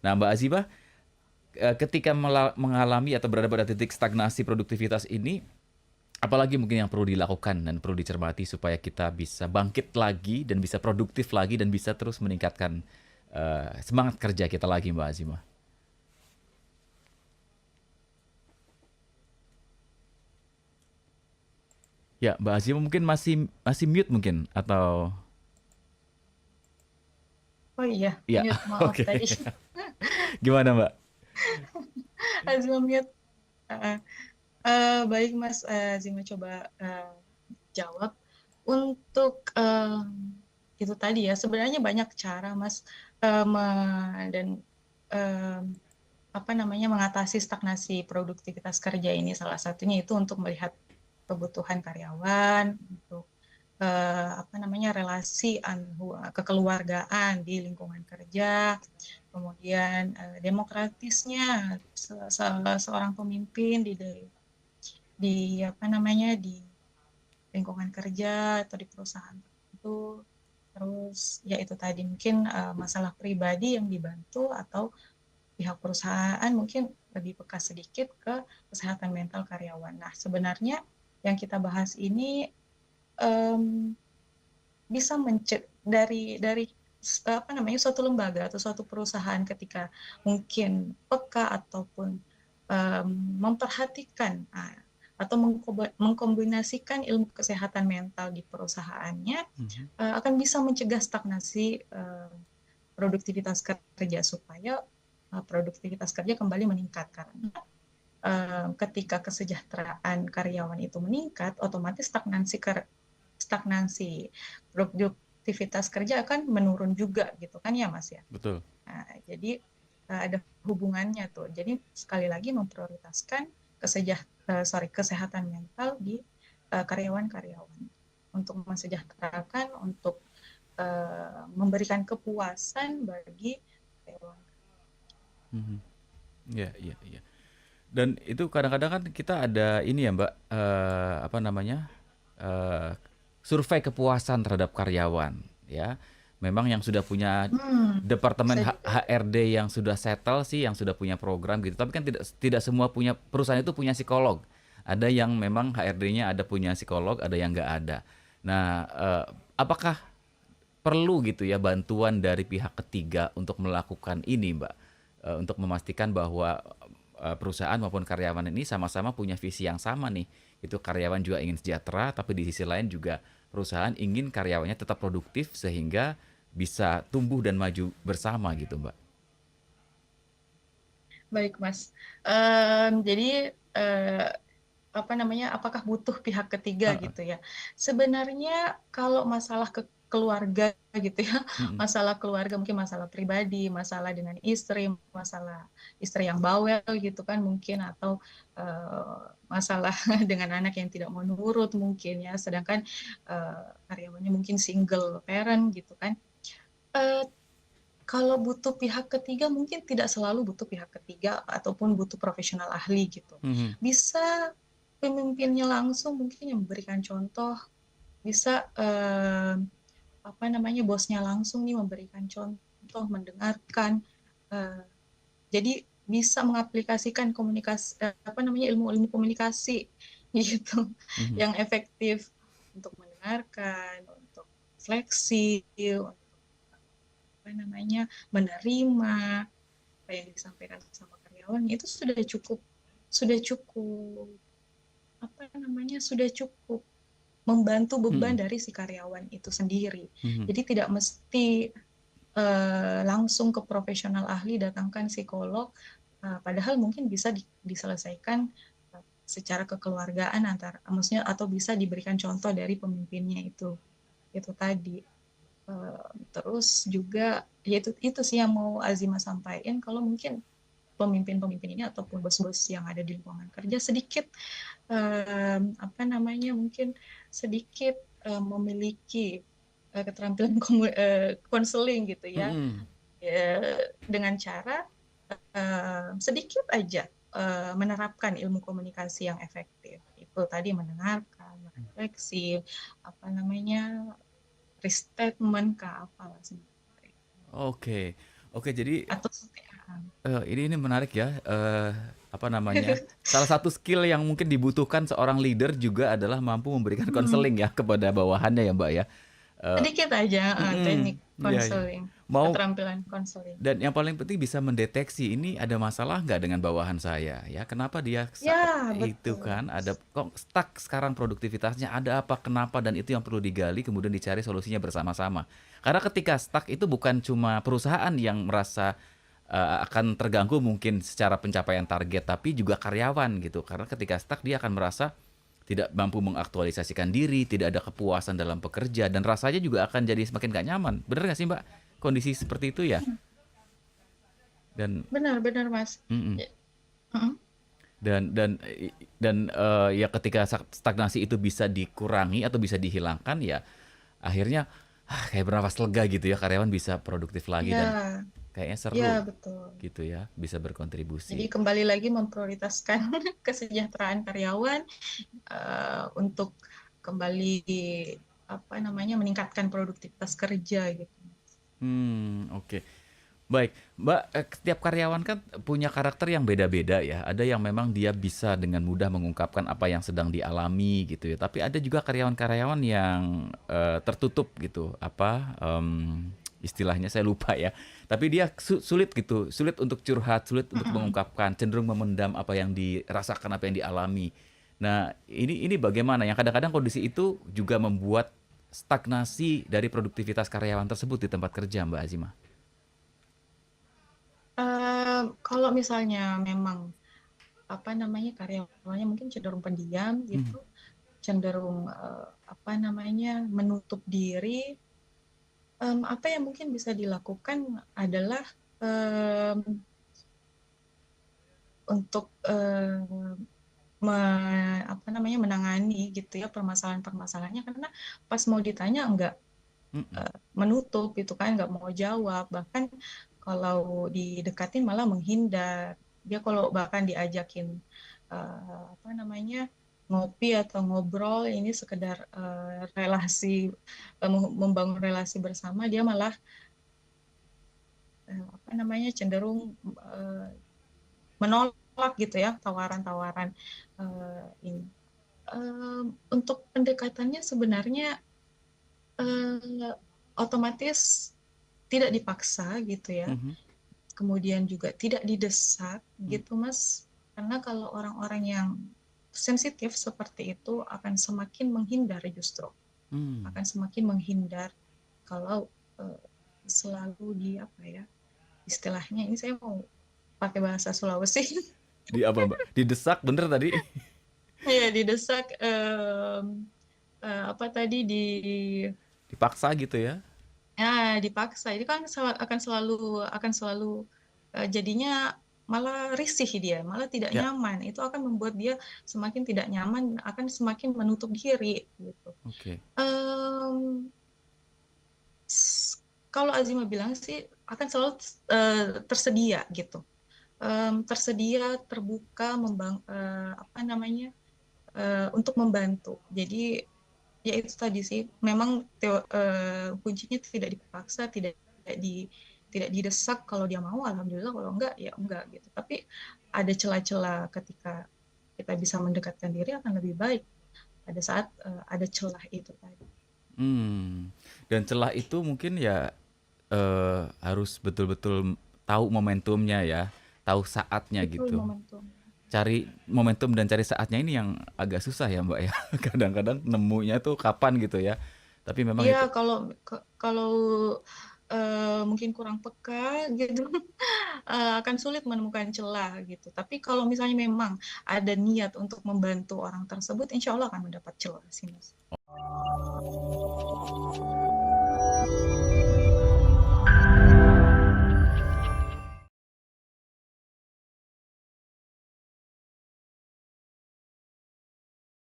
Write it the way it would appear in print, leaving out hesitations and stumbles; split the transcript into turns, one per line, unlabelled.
Nah, Mbak Azibah, ketika mengalami atau berada pada titik stagnasi produktivitas ini, apalagi mungkin yang perlu dilakukan dan perlu dicermati supaya kita bisa bangkit lagi dan bisa produktif lagi dan bisa terus meningkatkan semangat kerja kita lagi, Mbak Azimah. Ya, Mbak Azimah mungkin masih masih mute mungkin atau
Oh iya,
ya,
mute, maaf
oke.
tadi.
Gimana, Mbak?
Azima mute. Heeh. Baik Mas, Azima coba jawab. Untuk itu tadi ya, sebenarnya banyak cara Mas, dan em, apa namanya mengatasi stagnasi produktivitas kerja ini. Salah satunya itu untuk melihat kebutuhan karyawan, untuk apa namanya relasi kekeluargaan di lingkungan kerja, kemudian demokratisnya seorang pemimpin di apa namanya di lingkungan kerja atau di perusahaan tertentu. Terus ya itu tadi mungkin masalah pribadi yang dibantu atau pihak perusahaan mungkin lebih peka sedikit ke kesehatan mental karyawan. Nah, sebenarnya yang kita bahas ini em, bisa dari apa namanya suatu lembaga atau suatu perusahaan ketika mungkin peka ataupun em, memperhatikan atau mengkombinasikan ilmu kesehatan mental di perusahaannya
Mhm.
akan bisa mencegah stagnasi produktivitas kerja supaya produktivitas kerja kembali meningkat karena ketika kesejahteraan karyawan itu meningkat, otomatis stagnasi produktivitas kerja akan menurun juga gitu kan ya Mas ya.
Betul.
Nah, jadi ada hubungannya tuh. Jadi sekali lagi memprioritaskan kesehatan mental di karyawan-karyawan untuk mensejahterakan, untuk memberikan kepuasan bagi karyawan.
Mhm. Iya, iya, iya. Dan itu kadang-kadang kan kita ada ini ya Mbak, apa namanya, eee, survei kepuasan terhadap karyawan, ya. Memang yang sudah punya
Bisa
departemen
juga tuh.
HRD yang sudah settle sih, yang sudah punya program gitu, tapi kan tidak tidak semua punya perusahaan itu punya psikolog. Ada yang memang HRD-nya ada punya psikolog, ada yang nggak ada. Nah, apakah perlu gitu ya bantuan dari pihak ketiga untuk melakukan ini, Mbak? Untuk memastikan bahwa perusahaan maupun karyawan ini sama-sama punya visi yang sama nih. Itu karyawan juga ingin sejahtera, tapi di sisi lain juga perusahaan ingin karyawannya tetap produktif sehingga bisa tumbuh dan maju bersama gitu, Mbak.
Baik, Mas. Jadi eh, apa namanya? Apakah butuh pihak ketiga
Heeh.
gitu ya? Sebenarnya kalau masalah keluarga gitu ya,
Mhm.
masalah keluarga mungkin masalah pribadi, masalah dengan istri, masalah istri yang bawel gitu kan mungkin atau masalah dengan anak yang tidak mau nurut mungkin ya. Sedangkan karyawannya mungkin single parent gitu kan. Eh, Kalau butuh pihak ketiga, mungkin tidak selalu butuh pihak ketiga ataupun butuh profesional ahli gitu.
Mhm.
Bisa pemimpinnya langsung mungkin yang memberikan contoh, bisa apa namanya bosnya langsung nih memberikan contoh, mendengarkan. eh, jadi bisa mengaplikasikan apa namanya ilmu-ilmu komunikasi gitu
Mhm.
yang efektif untuk mendengarkan, untuk fleksi, apa namanya menerima apa yang disampaikan sama karyawan itu sudah cukup apa namanya sudah cukup membantu beban
Mhm.
dari si karyawan itu sendiri.
Mhm.
Jadi tidak mesti langsung ke profesional ahli datangkan psikolog, padahal mungkin bisa diselesaikan secara kekeluargaan maksudnya atau bisa diberikan contoh dari pemimpinnya itu tadi. Terus juga ya itu sih yang mau Azima sampaikan kalau mungkin pemimpin-pemimpin ini ataupun bos-bos yang ada di lingkungan kerja sedikit apa namanya mungkin sedikit memiliki keterampilan konseling gitu ya.
Mhm.
Ya, dengan cara sedikit aja menerapkan ilmu komunikasi yang efektif itu tadi mendengarkan merefleksi apa namanya restatement ke apalah sebenarnya
Oke. Oke, jadi
atau
Ini menarik ya, apa namanya, salah satu skill yang mungkin dibutuhkan seorang leader juga adalah mampu memberikan
Mhm.
konseling ya kepada bawahannya ya, Mbak, ya. Eee
Sedikit aja, teknik
iya iya.
konseling,
Mau
keterampilan konseling.
dan yang paling penting bisa mendeteksi, ini ada masalah nggak dengan bawahan saya ya, kenapa dia saat
Ya,
itu
betul,
kan, ada
Mas.
kok stuck sekarang produktivitasnya, ada apa, kenapa, dan itu yang perlu digali kemudian dicari solusinya bersama-sama. Karena ketika stuck itu bukan cuma perusahaan yang merasa, akan terganggu mungkin secara pencapaian target, tapi juga karyawan gitu. Karena ketika stuck dia akan merasa tidak mampu mengaktualisasikan diri, tidak ada kepuasan dalam bekerja, dan rasanya juga akan jadi semakin gak nyaman. Bener nggak sih, Mbak, kondisi seperti itu ya? Dan
Benar benar, Mas.
mhm,
Ya, mhm,
ya ketika stagnasi itu bisa dikurangi atau bisa dihilangkan ya akhirnya, kayak bernafas lega gitu ya, karyawan bisa produktif lagi dan
iya
kayaknya
iya,
seru
betul.
gitu ya, bisa
Jadi
berkontribusi.
kembali lagi memprioritaskan kesejahteraan karyawan, untuk kembali, apa namanya, meningkatkan produktivitas kerja gitu.
Oke. Baik, Mbak, setiap karyawan kan punya karakter yang beda-beda ya. Ada yang memang dia bisa dengan mudah mengungkapkan apa yang sedang dialami gitu ya. Tapi ada juga karyawan-karyawan yang tertutup gitu. Apa istilahnya saya lupa ya. Tapi dia sulit gitu, sulit untuk curhat, sulit untuk
Mhm.
mengungkapkan, cenderung memendam apa yang dirasakan, apa yang dialami. Nah, ini bagaimana? Yang kadang-kadang kondisi itu juga membuat stagnasi dari produktivitas karyawan tersebut di tempat kerja, Mbak Azima.
Kalau misalnya memang, apa namanya, karyawannya mungkin cenderung pendiam
Hmm.
gitu, cenderung, apa namanya, menutup diri, apa yang mungkin bisa dilakukan adalah, mmm, untuk, apa namanya, menangani gitu ya permasalahan-permasalahannya, karena pas mau ditanya enggak,
Mhm.
menutup gitu kan, nggak mau jawab, bahkan kalau didekatin malah menghindar. Dia kalau bahkan diajakin, apa namanya, ngopi atau ngobrol, ini sekedar, relasi, membangun relasi bersama, dia malah, apa namanya, cenderung, menolak gitu ya tawaran-tawaran, ini. Untuk pendekatannya sebenarnya, eee, otomatis tidak dipaksa gitu ya,
Mhm.
kemudian juga tidak didesak
Mmm.
gitu, Mas. Karena kalau orang-orang yang sensitif seperti itu akan semakin menghindar justru,
Mmm.
akan semakin menghindar kalau, selalu apa ya, istilahnya ini saya mau pakai bahasa Sulawesi.
Di apa, Mbak? Didesak bener tadi?
Ya didesak, apa tadi,
Dipaksa gitu ya?
dipaksa. Ini kan akan selalu, jadinya malah risih dia, malah tidak
Ya,
nyaman. Itu akan membuat dia semakin tidak nyaman, akan semakin menutup diri gitu.
oke.
Mmm, kalau Azima bilang sih akan selalu, tersedia gitu, tersedia, terbuka, apa namanya, untuk membantu. Jadi ya itu tadi sih, memang kuncinya tidak dipaksa, tidak didesak, kalau dia mau alhamdulillah, kalau enggak ya enggak gitu. Tapi ada celah-celah ketika kita bisa mendekatkan diri akan lebih baik pada saat, ada celah itu tadi.
Mmm, dan celah itu mungkin ya, harus betul-betul tahu momentumnya ya, tahu saatnya
Betul,
gitu.
momentum.
Cari momentum dan cari saatnya ini yang agak susah ya, Mbak, ya. Kadang-kadang nemunya tuh kapan gitu ya. Tapi memang
Iya,
itu
kalau mungkin kurang peka gitu, akan sulit menemukan celah gitu. Tapi kalau misalnya memang ada niat untuk membantu orang tersebut, insya Allah akan mendapat celah sih, Mas.